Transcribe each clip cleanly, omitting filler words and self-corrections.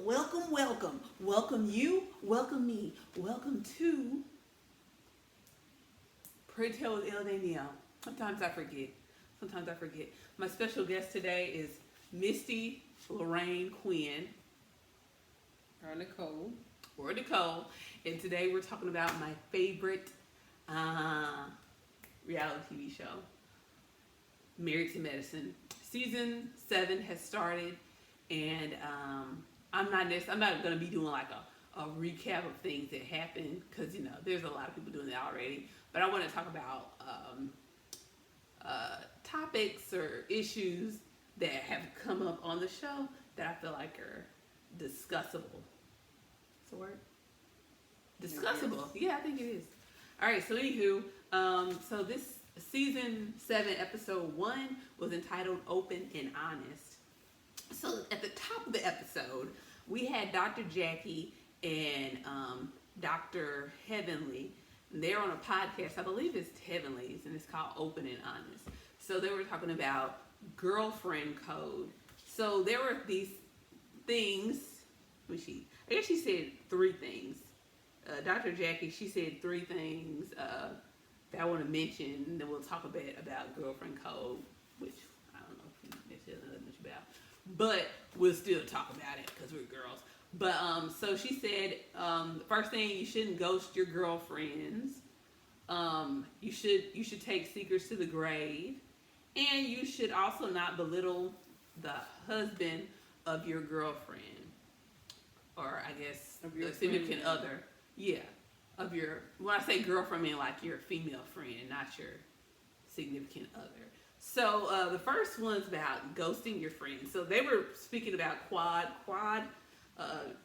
Welcome you, welcome me, welcome to Pray Tell with El Daniel. Sometimes I forget. My special guest today is Misty Lorraine Quinn, Or Nicole. or Nicole, and today we're talking about my favorite reality TV show, Married to Medicine. Season 7 has started, and I'm not gonna be doing like a recap of things that happened because there's a lot of people doing that already. But I want to talk about topics or issues that have come up on the show that I feel like are discussable. That's a word? Discussable. Yeah, I think it is. All right. So anywho, so this season 7, episode 1 was entitled "Open and Honest." So at the top of the episode, we had Dr. Jackie and Dr. Heavenly. They're on a podcast. I believe it's Heavenly's, and it's called "Open and Honest." So they were talking about girlfriend code. So there were these things. I guess she said 3 things. Dr. Jackie, she said 3 things that I want to mention, and then we'll talk a bit about girlfriend code, which I don't know if we necessarily know much about, but we'll still talk about it because we're girls. But so she said, the first thing, you shouldn't ghost your girlfriends. You should take secrets to the grave, and you should also not belittle the husband of your girlfriend, or I guess Of your the significant friend. other. Yeah, of your. When I say girlfriend, I mean like your female friend, not your significant other. So the first one's about ghosting your friends. So they were speaking about Quad. Quad,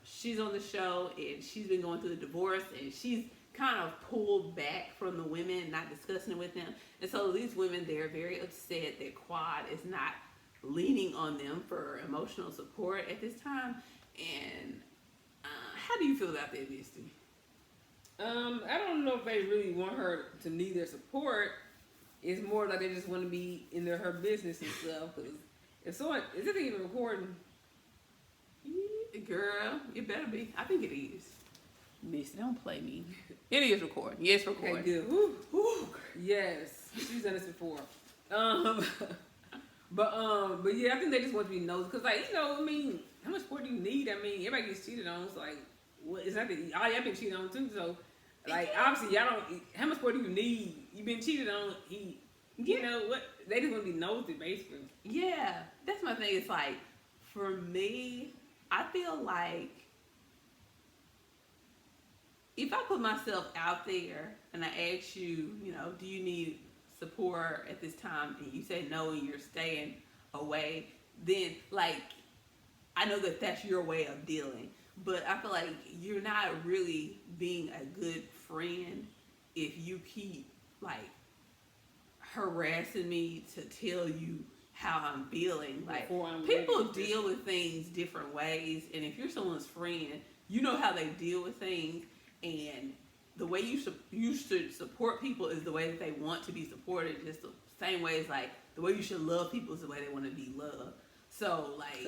she's on the show, and she's been going through a divorce, and she's kind of pulled back from the women, not discussing it with them. And so these women, they're very upset that Quad is not leaning on them for emotional support at this time. And how do you feel about that, Misty? I don't know if they really want her to need their support. It's more like they just want to be in her business and stuff. Because if someone, is it even recording? Girl, it better be. I think it is. Misty, don't play me. It is recording. Yes, recording. Okay, good. Woo. Yes, she's done this before. But yeah, I think they just want to be nosy because, like, I mean, how much support do you need? I mean, everybody gets cheated on. It's like, what? It's not that y'all been cheated on too. So, like, obviously, y'all don't. How much support do you need? You've been cheated on. You know what? They just want to be nosy, basically. Yeah, that's my thing. It's like, for me, I feel like if I put myself out there and I ask you, do you need support at this time, and you say no and you're staying away, then like I know that that's your way of dealing. But I feel like you're not really being a good friend if you keep like harassing me to tell you how I'm feeling. Like, people deal with things different ways, and if you're someone's friend, you know how they deal with things, and the way you should support people is the way that they want to be supported. Just the same way as like the way you should love people is the way they want to be loved. So like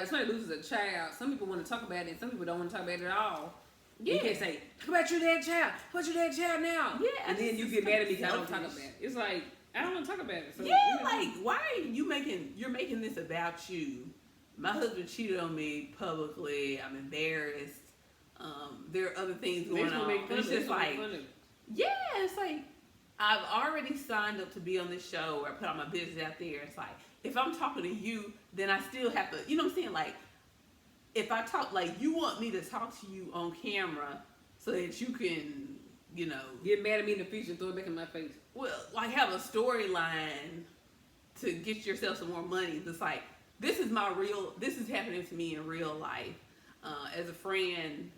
somebody loses a child. Some people want to talk about it, and some people don't want to talk about it at all. Yeah. You can't say, talk about your dad child. Talk about your dad child now. Yeah. And then you get mad at me because I don't talk about it. It's like, I don't want to talk about it. So, yeah, like, why are you're making this about you? My husband cheated on me publicly. I'm embarrassed. There are other things going on. It's just like, yeah, it's like, I've already signed up to be on this show, or I put all my business out there. It's like, if I'm talking to you, then I still have to, you know what I'm saying? Like, if I talk, like, you want me to talk to you on camera so that you can, get mad at me in the future and throw it back in my face. well, like, have a storyline to get yourself some more money. It's like, this is happening to me in real life. As a friend,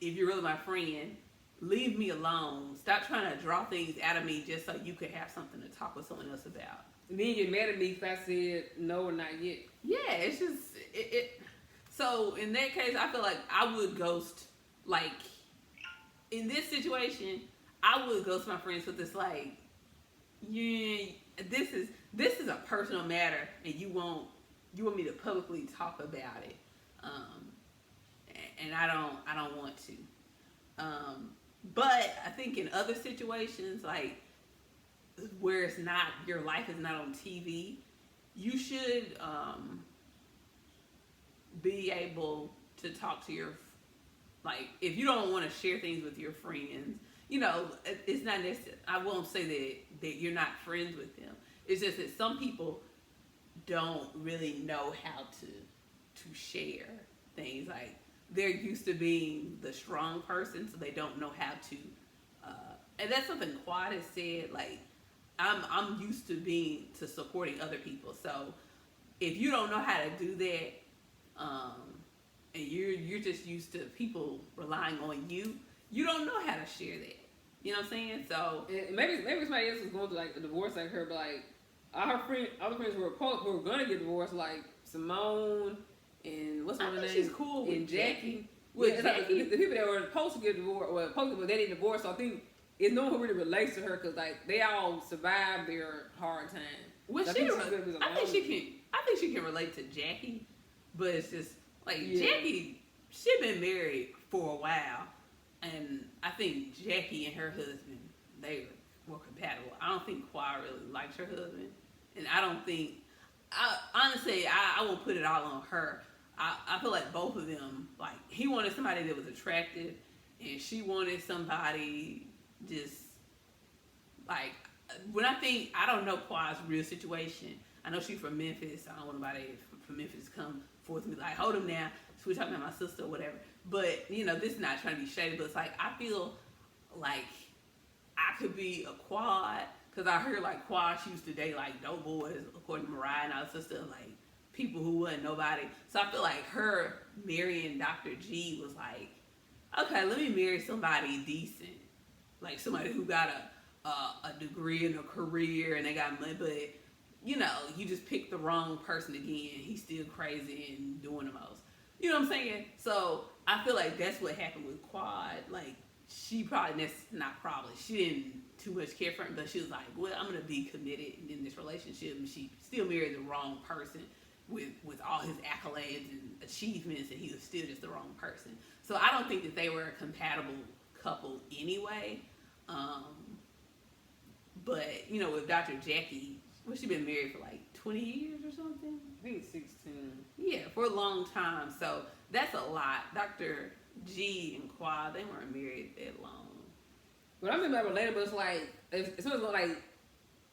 if you're really my friend, leave me alone. Stop trying to draw things out of me just so you could have something to talk with someone else about. And then you get mad at me if I said no or not yet. Yeah, it's just so in that case, I feel like I would ghost. Like, in this situation, I would ghost my friends with this, like, yeah, this is a personal matter, and you want me to publicly talk about it. and I don't want to. But I think in other situations, like where it's not your life is not on TV, you should be able to talk to your like if you don't want to share things with your friends. It's not necessary. I won't say that you're not friends with them. It's just that some people don't really know how to share things. Like they're used to being the strong person, so they don't know how to. And that's something Quad has said. Like I'm used to supporting other people. So if you don't know how to do that, and you're just used to people relying on you, you don't know how to share that. You know what I'm saying? So and maybe somebody else was going through like a divorce like her, but like other friends who were gonna get divorced, like Simone and what's her name? She's cool with and Jackie. With Like Jackie. the people that were supposed to get divorced, but they didn't divorce. So I think it's no one who really relates to her because like they all survived their hard time. Well, So I think she can relate to Jackie, but it's just like Jackie. She been married for a while, and I think Jackie and her husband they were compatible. I don't think Qua really likes her husband, and I don't think. Honestly, I won't put it all on her. I feel like both of them, like he wanted somebody that was attractive, and she wanted somebody just like when I don't know Qua's real situation. I know she's from Memphis. I don't want nobody from Memphis to come forth and be like, hold him now. So we're talking about my sister or whatever. But this is not trying to be shady. But it's like I feel like I could be a Quad because I heard like Quad she used to date like dope boys according to Mariah and our sister, like people who wasn't nobody. So I feel like her marrying Dr. G was like, okay, let me marry somebody decent, like somebody who got a degree and a career and they got money, but you just picked the wrong person again. He's still crazy and doing the most. You know what I'm saying? So I feel like that's what happened with Quad. Like she probably she didn't too much care for him, but she was like, well, I'm gonna be committed in this relationship, and she still married the wrong person with all his accolades and achievements, and he was still just the wrong person. So I don't think that they were a compatible couple anyway. But with Dr. Jackie, she been married for like 20 years or something? I think 16. Yeah, for a long time. So that's a lot. Dr. G and Quad, they weren't married that long. But I mean by relatable, it's like it's sort of like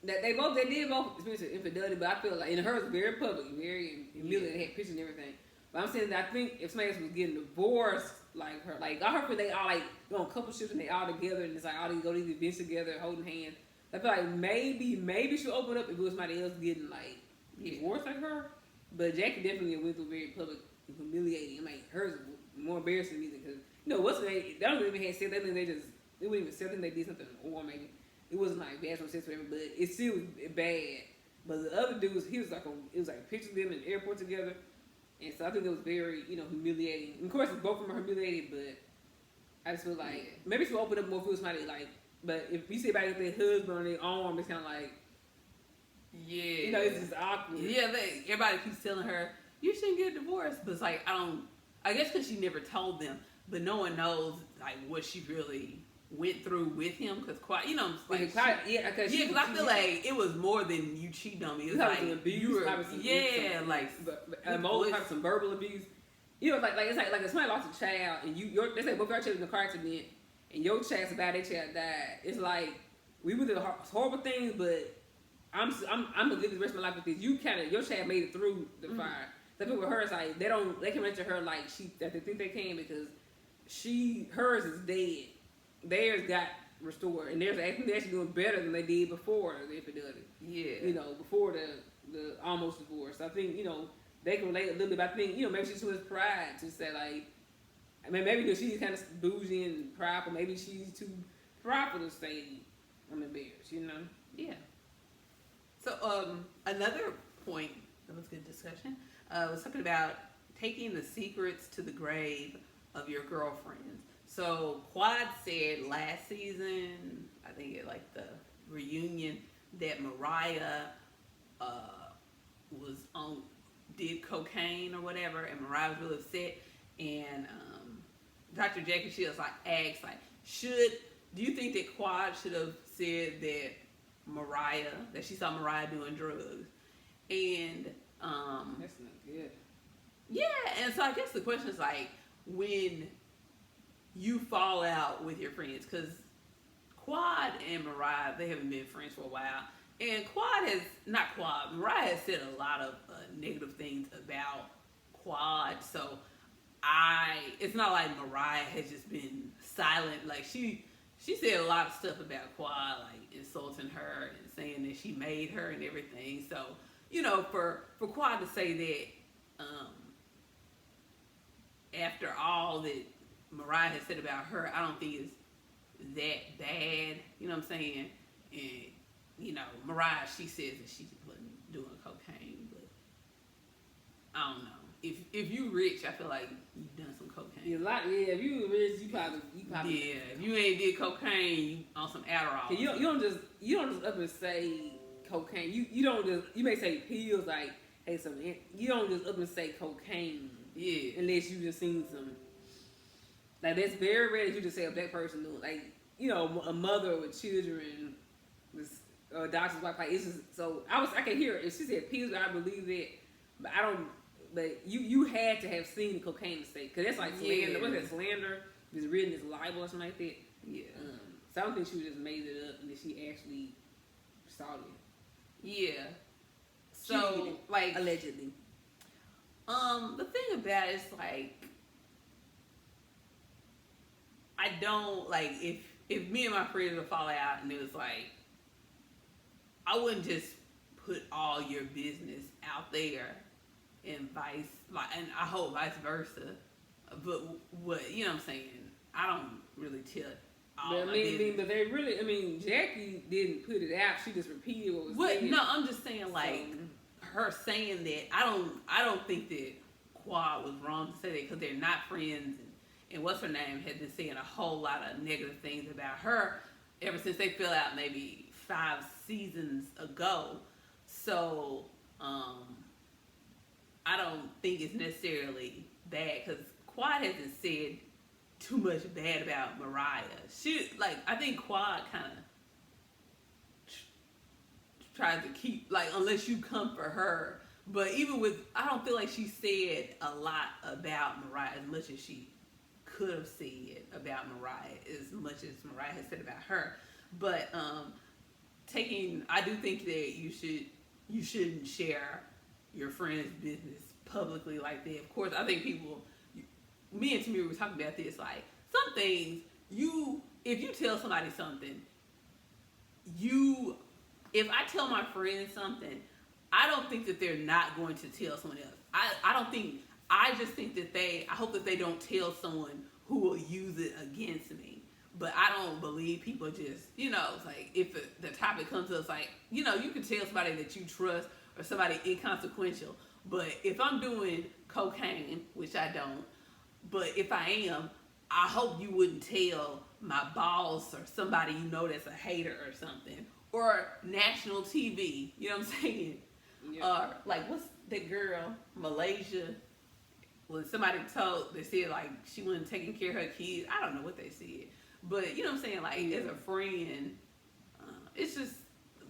that they did both experience infidelity, but I feel like and hers was very public, very humiliating, they had pictures and everything. But I'm saying that I think if somebody else was getting divorced like her, like all her friends, they all like go on couple trips and they all together and it's like all they go to these events together, holding hands. I feel like maybe she'll open up if it was somebody else getting like divorced like her. But Jackie definitely went through very public and humiliating. Like hers was more embarrassing than because what's they don't even have sex. They wouldn't even say they did something or maybe it wasn't like bad sex or whatever, but it still was bad. But the other dudes, it was like pictures of them in the airport together, and so I think it was very humiliating. And of course, both of them are humiliated, but I just feel like maybe she'll open up more for somebody like. But if you see about their husband on their arm, it's kind of like, it's just awkward. Yeah, everybody keeps telling her, you shouldn't get divorced. But it's like, I guess because she never told them, but no one knows, like, what she really went through with him. Because, because I feel like it was more than you cheating on me. It was like, abuse, some verbal abuse. Like it's like if somebody lost a child and they say both your children in a car accident, and your child's about their child died. It's like we went through horrible things, but I'm gonna live the rest of my life with this. Your child made it through the fire. The people with her, it's like they can relate to her like that they think they can because hers is dead. Theirs got restored, and they're actually doing better than they did before the infidelity. Yeah, before the almost divorce. I think they can relate a little bit. But I think maybe she's too much pride to say like. I mean, maybe she's kind of bougie and prideful. Maybe she's too prideful to say, I'm embarrassed, Yeah. So, another point that was good discussion was talking about taking the secrets to the grave of your girlfriends. So, Quad said last season, I think at like the reunion, that Mariah was did cocaine or whatever, and Mariah was really upset. And Dr. Jackie Shields like asked like, do you think that Quad should have said that she saw Mariah doing drugs? And that's not good. yeah, and so I guess the question is like, when you fall out with your friends, because Quad and Mariah, they haven't been friends for a while, and Mariah has said a lot of negative things about Quad, so it's not like Mariah has just been silent. Like she said a lot of stuff about Quad, like insulting her and saying that she made her and everything. So, you know, for Quad to say that, after all that Mariah has said about her, I don't think it's that bad. You know what I'm saying? And, you know, Mariah, she says that she's doing cocaine, but I don't know. If you rich, I feel like you've done some cocaine. If you rich, you probably. Yeah, if you ain't did cocaine, you on some Adderall. You don't just up and say cocaine. You may say pills like, hey, you don't just up and say cocaine. Yeah. Unless you just seen some. Like, that's very rare that you just say a black person doing, like, you know, a mother with children, a doctor's wife. Like, it's just, so I can hear it. If she said pills, I believe it, but I don't. But you had to have seen the cocaine mistake, because that's like slander. Yeah. What's that, slander? It's written as libel or something like that. Yeah. So I don't think she just made it up and that she actually saw it. Yeah. So, like, allegedly. The thing about it is, like, I don't, like, if me and my friends would fall out and it was like, I wouldn't just put all your business out there and I hope vice versa. But what, you know what I'm saying? I don't really tell all my business. But they really, Jackie didn't put it out. She just repeated what was said. No, I'm just saying, like, her saying that, I don't think that Quad was wrong to say that, because they're not friends, and what's her name has been saying a whole lot of negative things about her ever since they fell out maybe 5 seasons ago. So I don't think it's necessarily bad, because Quad hasn't said too much bad about Mariah. I think Quad kind of tries to keep, like, unless you come for her. But even with, I don't feel like she said a lot about Mariah as much as she could have said about Mariah, as much as Mariah has said about her. But I do think that you shouldn't share your friend's business publicly like that. Of course, I think me and Tamir were talking about this, like, some things, if you tell somebody something, if I tell my friend something, I don't think that they're not going to tell someone else. I just think that I hope that they don't tell someone who will use it against me. But I don't believe people just, you know, it's like, if the topic comes up, it's like, you know, you can tell somebody that you trust or somebody inconsequential. But if I'm doing cocaine, which I don't, but if I am, I hope you wouldn't tell my boss or somebody you know that's a hater or something. Or national TV, you know what I'm saying? Yeah. Or, like, what's that girl, Malaysia? When somebody they said, like, she wasn't taking care of her kids. I don't know what they said. But, you know what I'm saying? Like, as a friend, it's just,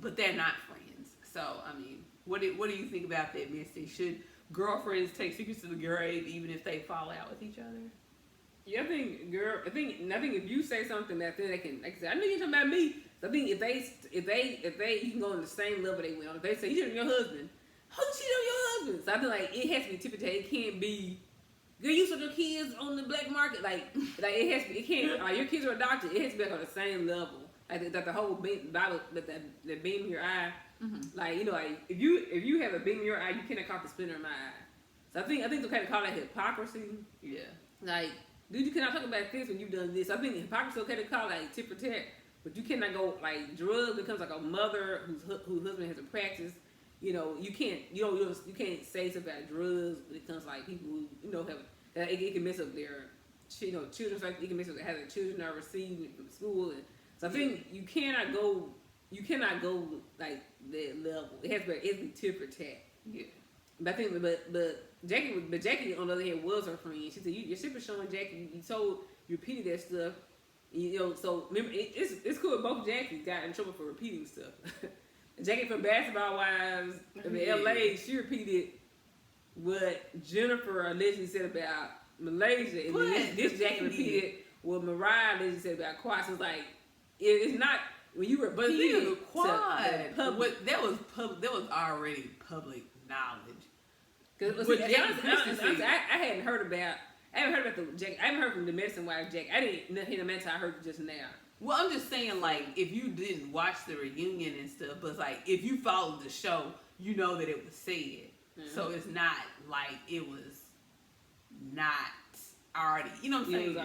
but they're not friends. So, I mean, what do you think about that, Misty? Should girlfriends take secrets to the grave even if they fall out with each other? Yeah, I think if you say something that then they can, like I said, I know you're talking about me. So I think if they you can go on the same level they went on. If they say you cheated on your husband, how you cheat on your husband? So I feel like it has to be tip of tail. It can't be, girl, you sold your kids on the black market. Like it has to be. It can't. Like, your kids are adopted. It has to be on the same level. Like that the whole Bible, that beam in your eye. Mm-hmm. Like, you know, like if you have a beam in your eye, you cannot call the splinter in my eye. So I think they kind of call that hypocrisy. Yeah. Like, dude, you cannot talk about this when you've done this. I think hypocrisy okay to call like tit for tat, but you cannot go like drugs becomes like a mother whose husband has a practice. You know, you can't say something about drugs when it comes like people who, you know, have it can mess up their, you know, children's like, it can mess up how their children are received from school. And so I think you cannot go like that level. It has to be tit for tat. Yeah. But I think, but Jackie on the other hand was her friend. She said, "You're super showing Jackie. You told you repeated that stuff. You know, so remember, it's cool. Both Jackies got in trouble for repeating stuff. Jackie from Basketball Wives in LA, she repeated what Jennifer allegedly said about Malaysia, and then this Jackie repeated what Mariah allegedly said about Quad. So it's like it's not when you But repeat the Quad, public. that was already public knowledge. Because But I hadn't heard about. I haven't heard about the Jack. I haven't heard from the medicine wife Jack. I didn't hear the medicine. I heard it just now. Well, I'm just saying, like, if you didn't watch the reunion and stuff, but it's like if you followed the show, you know that it was said. Mm-hmm. So it's not like it was not already. You know what I'm saying?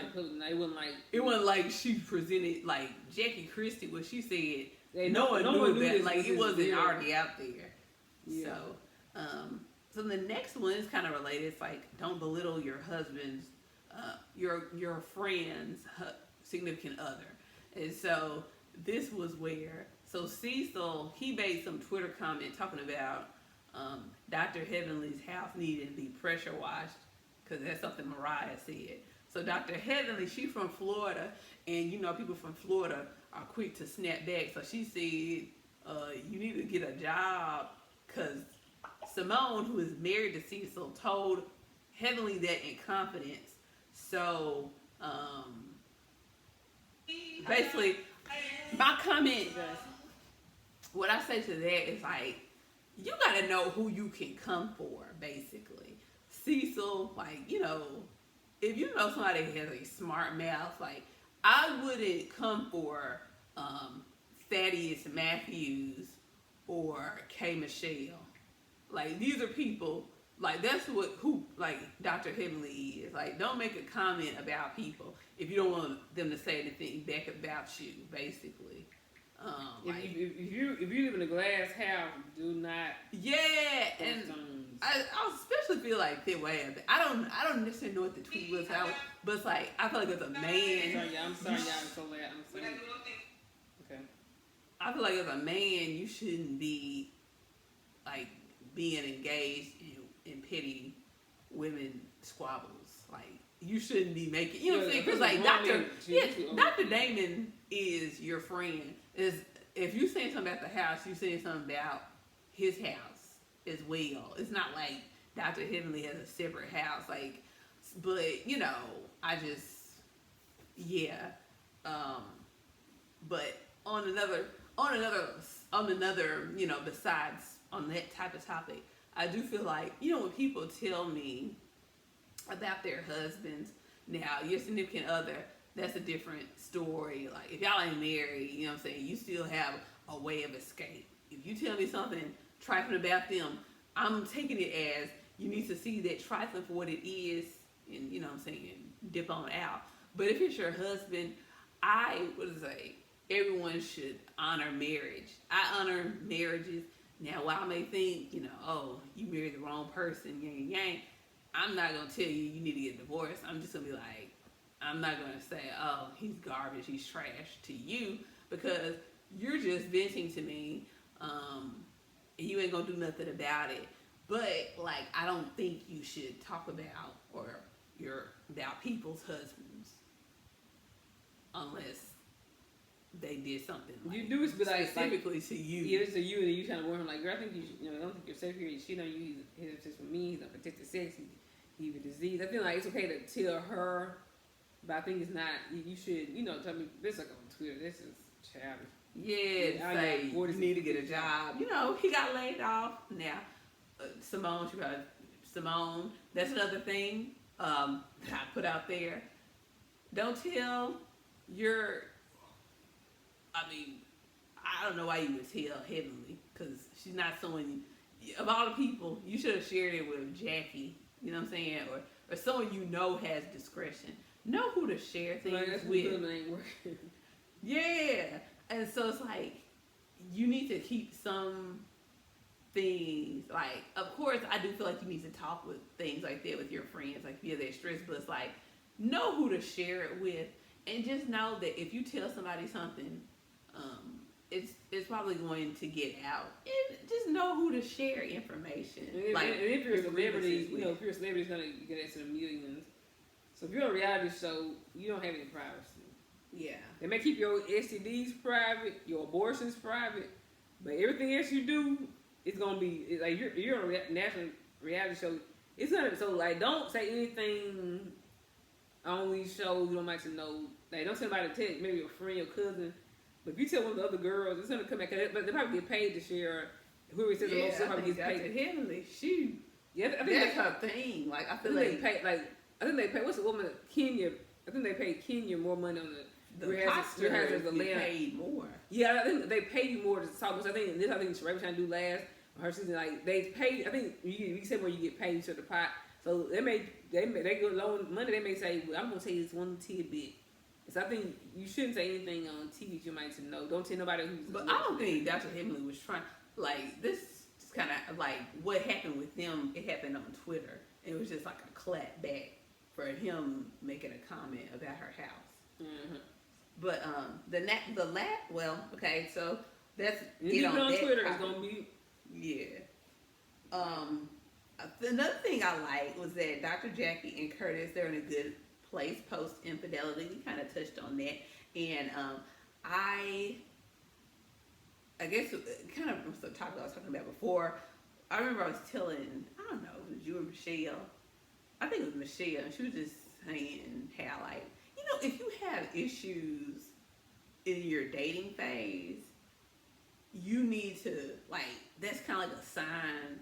It wasn't like she presented like Jackie Christie what she said. No one knew that. Like it wasn't already out there. Yeah. So the next one is kind of related. It's like don't belittle your husband's, your friend's significant other. And so this was where Cecil he made some Twitter comment talking about Dr. Heavenly's house needed to be pressure washed because that's something Mariah said. So Dr. Heavenly, she's from Florida, and you know people from Florida are quick to snap back. So she said, you need to get a job because Simone, who is married to Cecil, told Heavenly that in confidence. So basically, my comment, what I say to that is like, you gotta know who you can come for, basically. Cecil, like, you know, if you know somebody has a smart mouth, like, I wouldn't come for Thaddeus Matthews or K. Michelle. Like, these are people, like, that's who Dr. Heavenly is. Like, don't make a comment about people if you don't want them to say anything back about you, basically. If you live in a glass house, do not. Yeah, and I especially feel like that way. I don't necessarily know what the tweet was out, but it's like I feel like as a man. I'm sorry, y'all. I'm so loud. I'm sorry. Okay. I feel like as a man, you shouldn't be like being engaged in petty women squabbles. Like you shouldn't be making. You know what I'm saying? Because like Dr. Damon is your friend. Is if you saying something about the house, you saying something about his house as well. It's not like Dr. Heavenly has a separate house, like, but you know, I just, yeah. But on another, you know, besides on that type of topic, I do feel like, you know, when people tell me about their husbands, now your significant other, that's a different story. Like, if y'all ain't married, you know what I'm saying, you still have a way of escape. If you tell me something trifling about them, I'm taking it as you need to see that trifling for what it is and, you know what I'm saying, dip on out. But if it's your husband, everyone should honor marriage. I honor marriages. Now, while I may think, you know, oh, you married the wrong person, yang, yang, I'm not going to tell you need to get divorced. I'm just going to be like, I'm not going to say, oh, he's garbage, he's trash to you, because you're just venting to me, and you ain't going to do nothing about it. But, like, I don't think you should talk about about people's husbands unless they did something like, you do be like specifically to you. Yeah, it's to you, and you kind of work like, girl, I think you know, I don't think you're safe here. You cheat on you. He's just for me. He's unprotected sex. He's a disease. I feel like it's okay to tell her. But I think it's not. You should, you know, tell me this like on Twitter. This is childish. Yeah, say you need to get a job. You know, he got laid off. Now, Simone, that's another thing that I put out there. Don't tell I don't know why you would tell Heavenly, because she's not someone. Of all the people, you should have shared it with Jackie. You know what I'm saying, or someone you know has discretion. Know who to share things with. Yeah. And so it's like, you need to keep some things, like, of course, I do feel like you need to talk with things like that with your friends, like, yeah, they're stressed, but it's like, know who to share it with, and just know that if you tell somebody something, it's probably going to get out. And just know who to share information. And if you're a celebrity, you know, if you're a celebrity, it's gonna get into the millions. So if you're on a reality show, you don't have any privacy. Yeah. They may keep your STDs private, your abortions private, but everything else you do, it's gonna be like you're on a national reality show. It's gonna so like don't say anything on these shows you don't like to know. Like don't tell anybody to tell maybe your friend, your cousin. But if you tell one of the other girls, it's gonna come back. But they probably get paid to share. Whoever says the most, I probably think gets paid. Dr. Henley, shoot. Yeah, I think That's her thing. Like I feel they pay like I think they pay. What's the woman Kenya? I think they paid Kenya more money on the rehearsals posters than get Atlanta. paid more. Yeah, I think they pay you more to talk. Because I think Sheree was trying to do last her season. Like they pay. I think you said where you get paid to the pot. So they go loan money. They may say, well, I'm gonna tell you this one tidbit. So I think you shouldn't say anything on TV you might to know. Don't tell nobody who's. But I don't think Dr. Henley was trying. Like this, just kind of like what happened with them. It happened on Twitter. It was just like a clap back for him making a comment about her house. Mm-hmm. But well, okay, so that's it on that Twitter. topic. It's gonna be Another thing I like was that Dr. Jackie and Curtis, they're in a good place post infidelity. We kind of touched on that, and I guess kind of the topic I was talking about before. I remember I was telling, I don't know, it was you or Michelle. I think it was Michelle, and she was just saying how, like, you know, if you have issues in your dating phase, you need to, like, that's kind of like a sign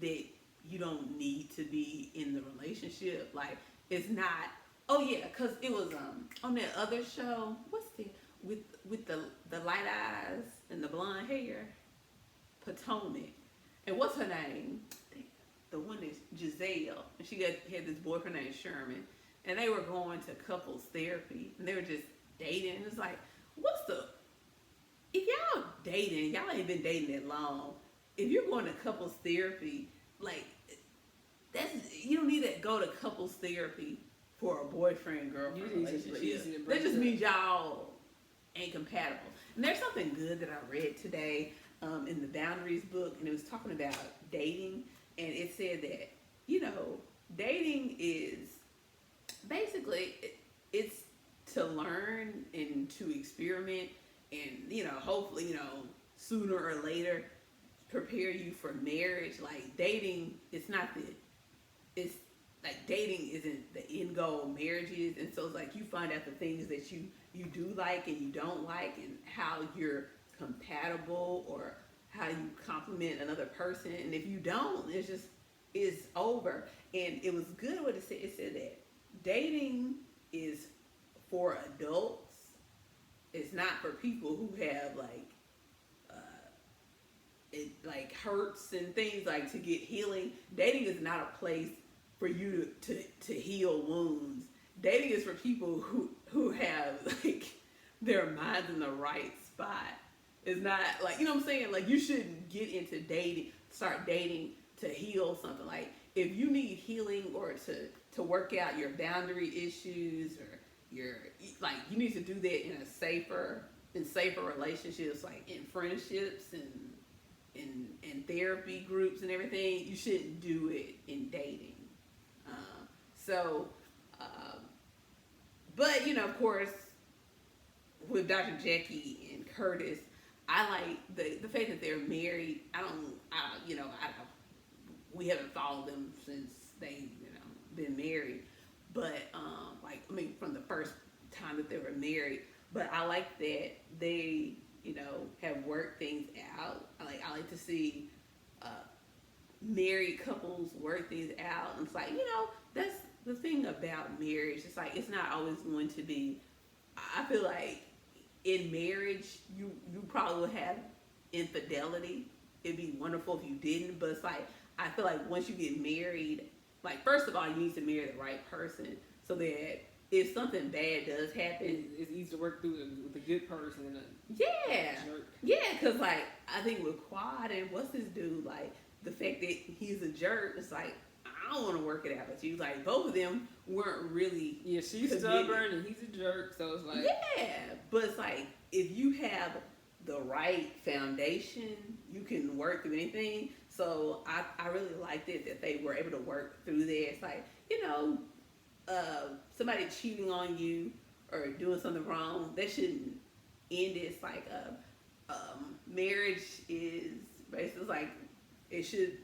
that you don't need to be in the relationship. Like, it's not, oh yeah, because it was on that other show, what's the, with the light eyes and the blonde hair, Potomac. And what's her name? The one is Giselle. And she had this boyfriend named Sherman. And they were going to couples therapy. And they were just dating. And it's like, if y'all dating, y'all ain't been dating that long. If you're going to couples therapy, like, you don't need to go to couples therapy for a boyfriend-girlfriend relationship. That just means y'all ain't compatible. And there's something good that I read today in the Boundaries book, and it was talking about dating, and it said that, you know, dating is basically, it's to learn and to experiment and, you know, hopefully, you know, sooner or later prepare you for marriage. Like, dating, it's like dating isn't the end goal, marriage is. And so it's like you find out the things that you do like and you don't like, and how you're compatible or how you compliment another person. And if you don't, it's over. And it was good what it said. It said that dating is for adults. It's not for people who have it like hurts and things, like to get healing. Dating is not a place for you to heal wounds. Dating is for people who have like their minds in the right spot. It's not like, you know what I'm saying? Like, you shouldn't get into start dating to heal something. Like, if you need healing or to work out your boundary issues, or you need to do that in safer relationships, like in friendships and in therapy groups and everything. You shouldn't do it in dating. But, you know, of course, with Dr. Jackie and Curtis, I like the fact that they're married. We haven't followed them since they, you know, been married. But, from the first time that they were married. But I like that they, you know, have worked things out. I like to see married couples work things out. And it's like, you know, that's the thing about marriage. It's like, it's not always going to be, I feel like in marriage, you probably will have infidelity. It'd be wonderful if you didn't, but it's like, I feel like once you get married, like, first of all, you need to marry the right person so that if something bad does happen, it's easy to work through with a good person and a jerk. Yeah, because, like, I think with Quad and what's this dude, like, the fact that he's a jerk, it's like, I don't want to work it out with you. Like, both of them weren't really she's committed. Stubborn and he's a jerk, so it's like, yeah, but it's like, if you have the right foundation, you can work through anything. So I really liked it that they were able to work through that. It's like, somebody cheating on you or doing something wrong, that shouldn't end it. It's like marriage is basically like it should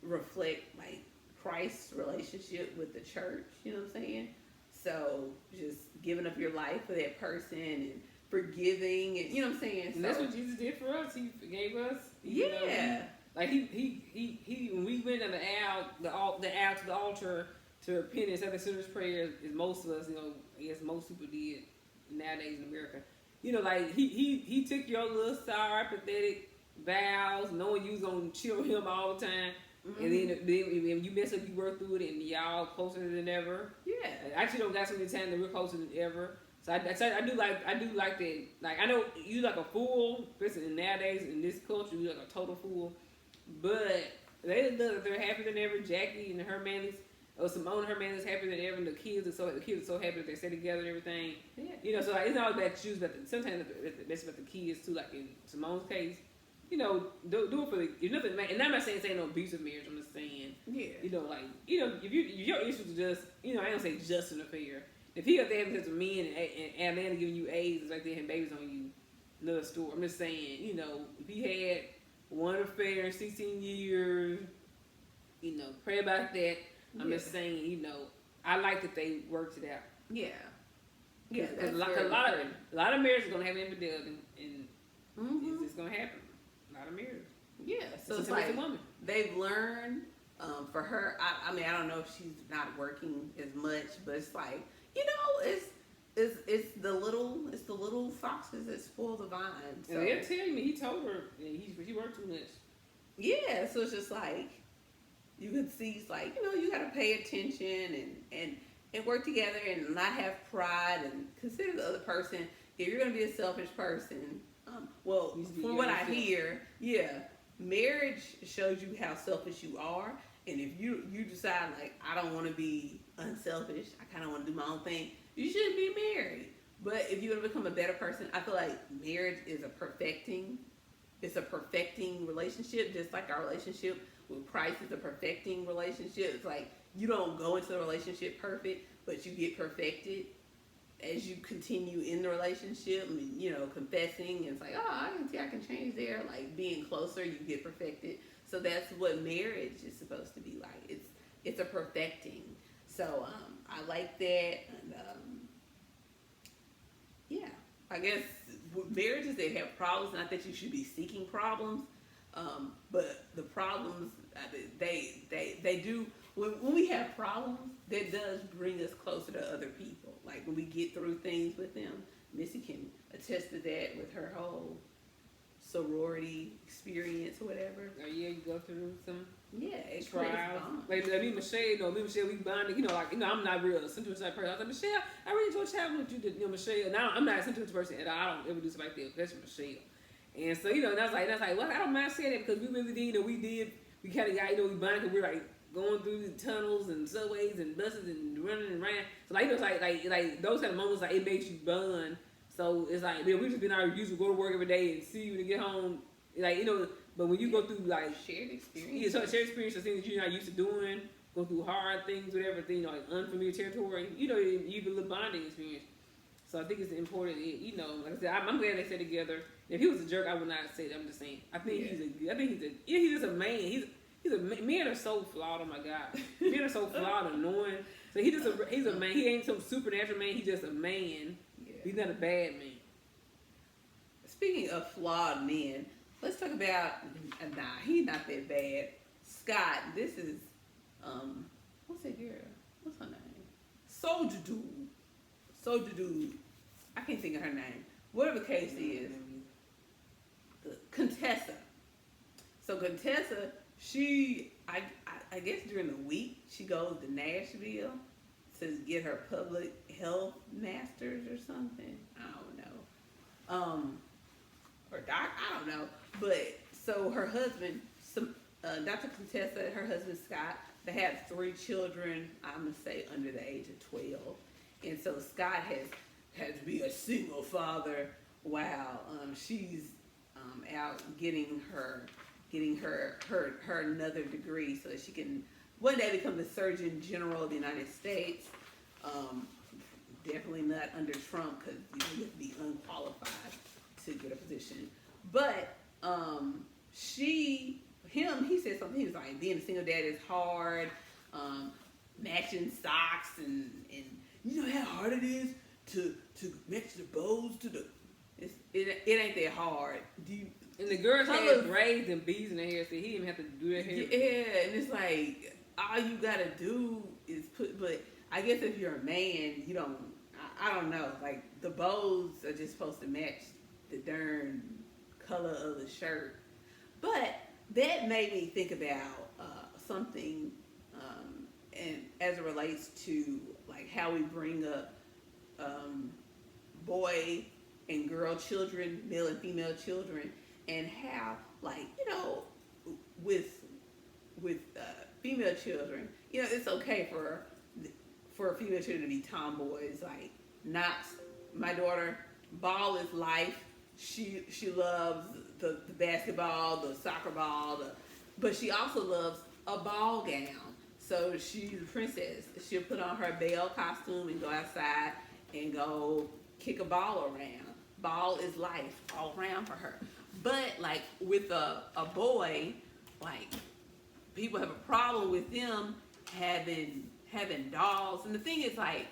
reflect like Christ's relationship with the church. You know what I'm saying? So just giving up your life for that person and forgiving, and you know what I'm saying. And that's what Jesus did for us. He forgave us. Yeah. Like he when we went down the aisle to the altar to repent and say the sinner's prayer, as most of us, I guess most people did nowadays in America. Like he took your little sour, pathetic vows, knowing you was gonna chill him all the time. Mm-hmm. And then when you mess up, you work through it, and y'all closer than ever. Yeah. I actually don't got so many times that we're closer than ever. So I do like that. Like I know you like a fool, especially nowadays in this culture, you like a total fool. But they're happier than ever. Jackie and her Manley's, or Simone and her Manley's happier than ever. And the kids are so happy that they stay together and everything. Yeah. So it's not about shoes, but sometimes it's about the kids too. Like in Simone's case, do it for the nothing. And I'm not saying no abusive marriage. I'm just saying, if your issues are just, I don't say just an affair. If he got there because of men and Atlanta giving you AIDS, it's like they had babies on you. Another story. I'm just saying, if he had one affair in 16 years, pray about that. I'm just saying, I like that they worked it out. Yeah. Yeah. Because a lot of marriages are gonna have infidelity, and it's just gonna happen. A lot of marriages. Yeah. So it's like they've learned. For her, I mean, I don't know if she's not working as much, but it's like, it's the little foxes that spoil the vine. So they're telling me, he told her he worked too much. Yeah, so it's just like you can see, it's like, you gotta pay attention and work together and not have pride and consider the other person. If you're gonna be a selfish person, from what I hear, marriage shows you how selfish you are. And if you decide, like, I don't want to be unselfish, I kind of want to do my own thing, you shouldn't be married. But if you want to become a better person, I feel like marriage is a perfecting relationship, just like our relationship with Christ is a perfecting relationship. It's like you don't go into the relationship perfect, but you get perfected as you continue in the relationship. I mean, confessing, and it's like, I can see I can change there. Like being closer, you get perfected. So that's what marriage is supposed to be like. It's a perfecting. So I like that, and I guess marriages that have problems, not that you should be seeking problems, but the problems they do. When we have problems, that does bring us closer to other people. Like when we get through things with them, Missy can attest to that with her whole sorority experience or whatever. Oh yeah, you go through some trials. Like me and Michelle, we bonded. I'm not real a sentimental type person. I was like, Michelle, I really enjoyed traveling with you. Michelle. Now I'm not a sentimental person at all. I don't ever do something like that. That's Michelle. And so and that's like, well, I don't mind saying that because we really did. We kind of got we bonded because we're like going through the tunnels and subways and buses and running and ran. So like it's like those kind of moments, like it makes you bond. So it's like, we just been our usual, go to work every day and see you when you get home. Like, but when you go through like shared experience. Yeah, so shared experience of things that you're not used to doing, go through hard things, whatever, like unfamiliar territory, you get a little bonding experience. So I think it's important, like I said, I'm glad they stay together. If he was a jerk, I would not say that. I'm just saying. I think he's just a man. Men are so flawed, oh my God. Men are so flawed and annoying. So he's a man. He ain't some supernatural man, he's just a man. He's not a bad man. Speaking of flawed men, let's talk about, he's not that bad. Scott, this is, what's that girl? What's her name? Soldier Dude. I can't think of her name. Whatever the case is. Contessa. So Contessa, I guess during the week, she goes to Nashville to get her public health masters or something. I don't know. Or doc, I don't know. But so her husband, Dr. Contessa, her husband Scott, they have 3 children, I'm gonna say under the age of 12. And so Scott has had to be a single father while she's out getting her another degree so that she can one day become the Surgeon General of the United States. Definitely not under Trump because you have to be unqualified to get a position. But he said something. He was like, being a single dad is hard. Matching socks and you know how hard it is to match the bows to the. It ain't that hard. And the girls had braids and beads in their hair, so he didn't have to do their hair. Yeah, and it's like all you gotta do is put. But I guess if you're a man, you don't. I don't know. Like the bows are just supposed to match the darn color of the shirt. But that made me think about something, and as it relates to like how we bring up boy and girl children, male and female children, and how like with female children, it's okay for female children to be tomboys. Like Knox, my daughter, ball is life. She loves the basketball, the soccer ball, but she also loves a ball gown. So she's a princess. She'll put on her Belle costume and go outside and go kick a ball around. Ball is life all around for her. But like with a boy, like people have a problem with them having dolls. And the thing is like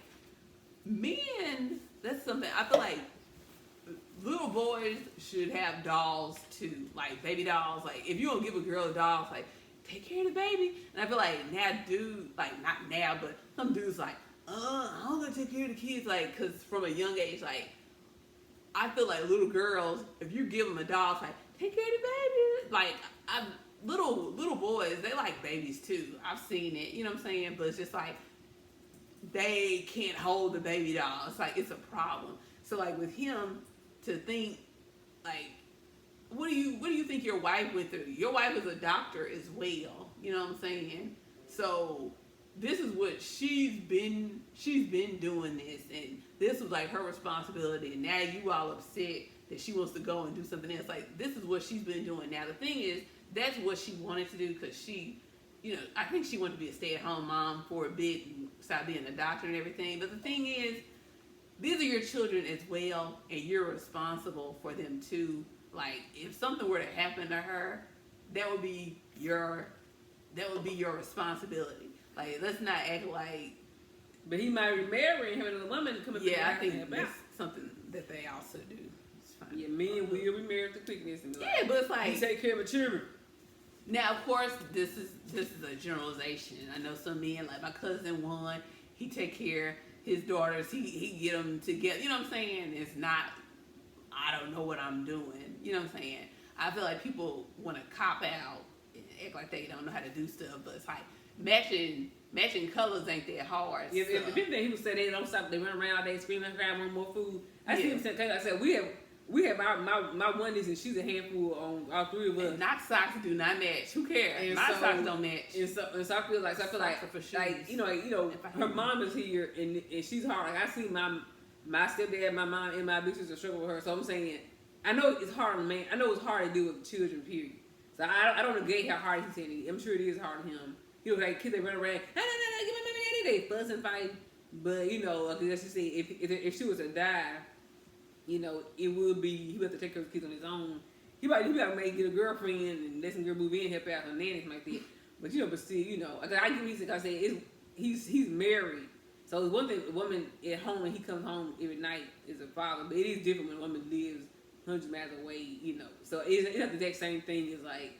men, that's something I feel like little boys should have dolls too, like baby dolls. Like if you don't give a girl a doll, it's like take care of the baby. And I feel like now dude, like not now, but some dudes like, I don't gotta take care of the kids, like, cause from a young age, like I feel like little girls, if you give them a doll, it's like take care of the baby. Like little boys, they like babies too. I've seen it, you know what I'm saying? But it's just like they can't hold the baby doll. It's like it's a problem. So like with him, to think like, what do you think your wife went through? Your wife is a doctor as well. You know what I'm saying? So this is what she's been doing this, and this was like her responsibility. And now you all upset that she wants to go and do something else. Like this is what she's been doing. Now the thing is, that's what she wanted to do because she, I think she wanted to be a stay-at-home mom for a bit and stop being a doctor and everything. But the thing is, these are your children as well, and you're responsible for them too. Like, if something were to happen to her, that would be your responsibility. Like, let's not act like. But he might remarry and have another woman come up. Yeah, I think that's something that they also do. It's fine. Yeah, men will remarry to quickness. And yeah, but it's like you take care of the children. Now, of course, this is a generalization. I know some men, like my cousin one, he take care. His daughters, he get them together. You know what I'm saying? It's not, I don't know what I'm doing. You know what I'm saying? I feel like people want to cop out and act like they don't know how to do stuff, but it's like matching colors ain't that hard. Yeah, so. The people that say they don't stop, they run around all day screaming, crying, want more food. I see him say, I said, we have my onesies and she's a handful on all three of us. And Knox socks do not match. Who cares? And my socks don't match. And so I feel like her mom is here and she's hard. Like I see my stepdad, my mom, and my big sister struggle with her. So I'm saying, I know it's hard on man. I know it's hard to deal with children. Period. So I don't negate how hard he's saying it. I'm sure it is hard on him. Like kids that run around, they fuss and fight. But like let's just say if she was to die. It would be, he would have to take care of his kids on his own. He might get a girlfriend and let some girl move in, help out, and nannies like that. But but still, I give reason because I say he's married. So it's one thing, a woman at home and he comes home every night is a father, but it is different when a woman lives hundreds of miles away, So it's not the exact same thing as like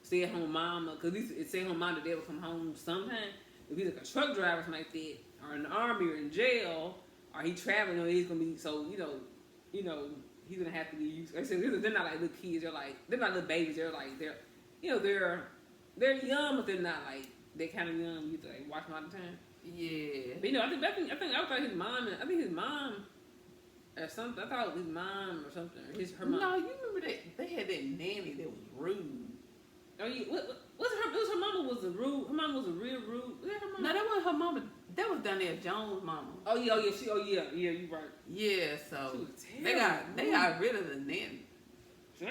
stay at home mom, because at least it's stay at home mom that they will come home sometime. If he's like a truck driver or something like that, or in the army or in jail, or he traveling, he's gonna be so he's gonna have to be used. Like I said, they're not like little kids. They're not little babies. They're like they're young, but they're not like that kind of young. You have to like watch them all the time. Yeah. But I thought his mom. I think his mom or something. I thought his mom or something. Her mom. No, you remember that they had that nanny that was rude. Oh, yeah. Her mama was a rude. Her mama was a real rude. Was that her mama? No, that wasn't her mama. That was Donnell Jones' mama. Oh yeah, yeah, you right. Yeah, so they got rid of the nanny. So I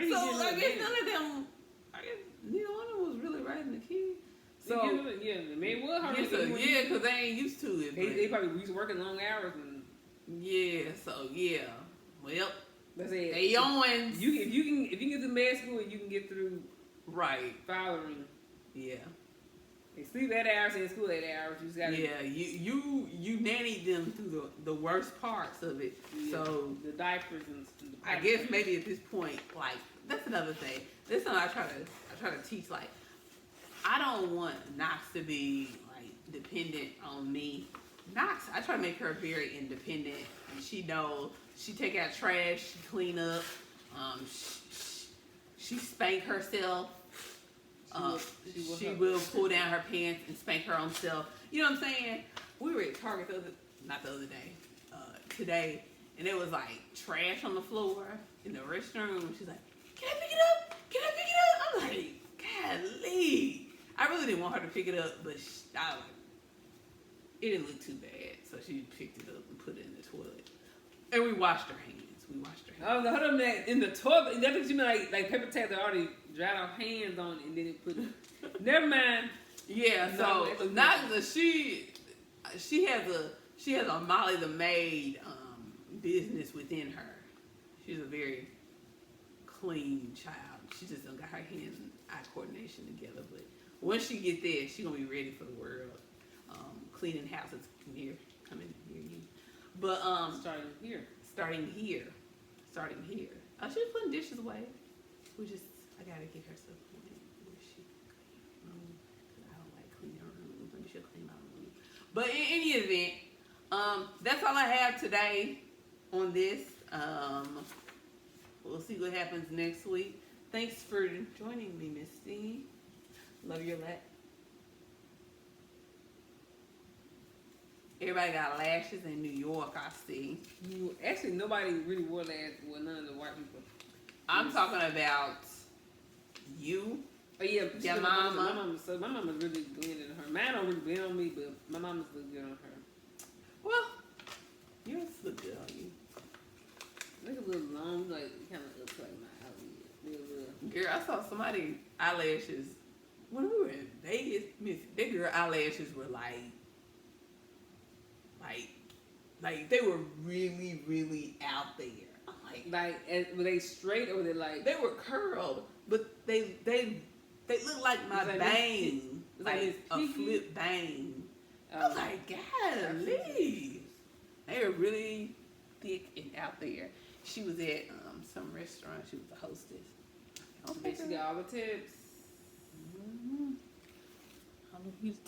guess none of them. I guess neither one of them was really raising the kid. So yeah, the man was hard. Yeah, because they ain't used to it. They probably used to working long hours and. Yeah. So yeah. Well, that's it. They Owens. If you can get through med school, you can get through right fathering. Yeah. They sleep 8 hours and school 8 hours. You just gotta. Yeah. You nannied them through the worst parts of it. Yeah. So the diapers and. I guess maybe at this point, like that's another thing. This one I try to teach. Like I don't want Knox to be like dependent on me. Knox, I try to make her very independent. And she knows she take out trash, she clean up, she spank herself. She will pull down her pants and spank her own self. You know what I'm saying? We were at Target today, and it was like trash on the floor in the restroom. She's like, "Can I pick it up? Can I pick it up?" I'm like, "Golly!" I really didn't want her to pick it up, but it didn't look too bad, so she picked it up and put it in the toilet. And we washed our hands. Oh, hold on, that in the toilet. That's what you mean, like paper towel that already dried our hands on it, and then it put. Never mind. Yeah, so she has a Molly the maid business within her. She's a very clean child. She just don't got her hand-eye coordination together. But once she get there, she gonna be ready for the world. Cleaning houses coming near you. But starting here. She was putting dishes away. I gotta get her some point where she clean her room. Cause I don't like cleaning her room. Maybe she'll clean my room. But in any event, that's all I have today on this. We'll see what happens next week. Thanks for joining me, Misty. Love your laugh. Everybody got lashes in New York, I see. Actually, nobody really wore lashes. Well, none of the white people. I'm talking about you. Oh yeah, your mama. My mama's really blending on her. Mine don't really blend on me, but my mama's look good on her. Well, yours look good on you. Look a little long, like kind of looks like my eyelid. Girl, I saw somebody eyelashes when we were in Vegas. That girl eyelashes were like they were really, really out there. Were they straight or were they like? They were curled, but they look like my bang, like a flip bang. I was like, golly, they were really thick and out there. She was at some restaurant. She was a hostess. I bet she got all the tips. Mm-hmm. All the tips.